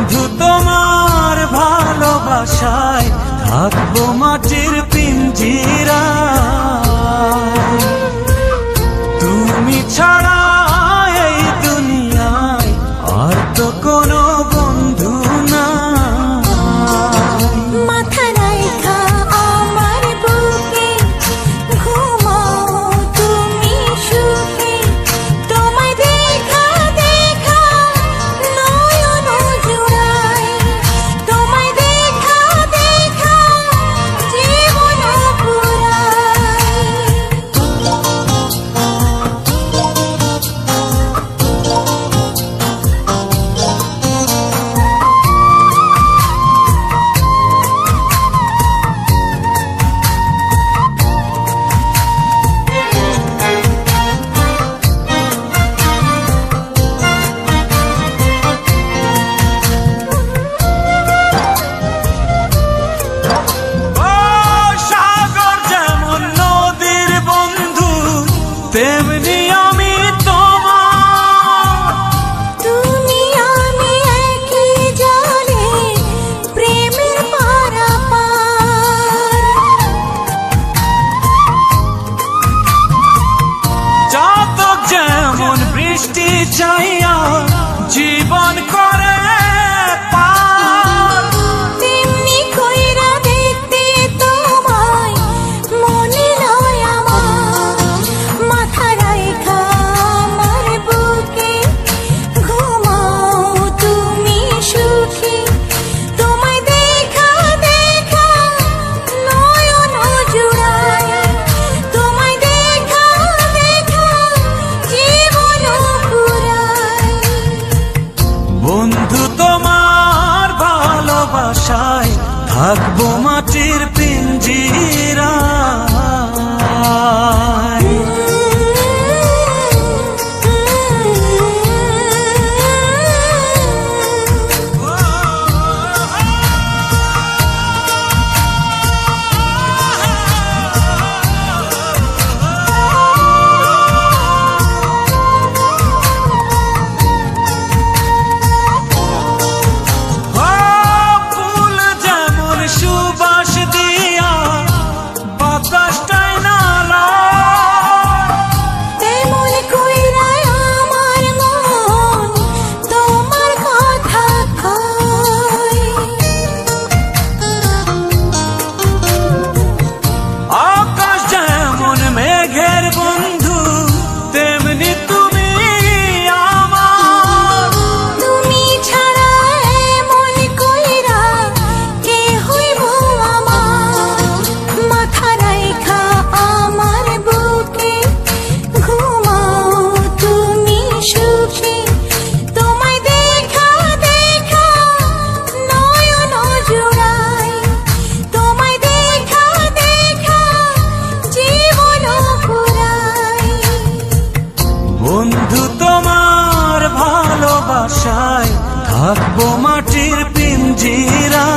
বন্ধু তোমার ভালোবাসায় থাকবো মাটির পিঞ্জিরায়। তুমি ছাড়া এই দুনিয়ায় আর তো কোনো বন্ধু নাই। মাথা রাইখা আমার বুকে ঘুমাও তুমি সুখে, তোমায় দেখা দেখা নয়ন জুড়াই, তোমায় দেখা দেখা জীবন পুরাই। তেমনি আমি তোমার, তুমি আমি একই জলে প্রেমের পারাপার। চাতক যেমন বৃষ্টি চাইয়া জীবন করে পার, তেমনি কইরা দেখতে তোমায় মনে লয় আমার। মাথা রাইখা আমার বুকে ঘুমাও তুমি সুখে, তোমায় দেখা দেখা নয়ন জুড়াই, তোমায় দেখা দেখা জীবন পুরাই। বন্ধু তোমার ভালোবাসায় থাকবো মাটির পিঞ্জিরায়। ফুল যেমন সুবাস দিয়া বাতাসটাই নালা, তেমন কইরা আমার মন তোমার কথা কয়। আকাশ যেমন মেঘের বন্ধু তেমনি তুমি আমার। তুমি ছাড়া এমন কইরা কে হইব আমার। মাথা রাইখা আমার বুকে ঘুমাও তুমি সুখে, তোমায় দেখা দেখা নয়ন জুড়াই, তোমায় দেখা দেখা জীবন পুরাই। বন্ধু তোমার ভালোবাসায় থাকবো মাটির পিঞ্জিরায়।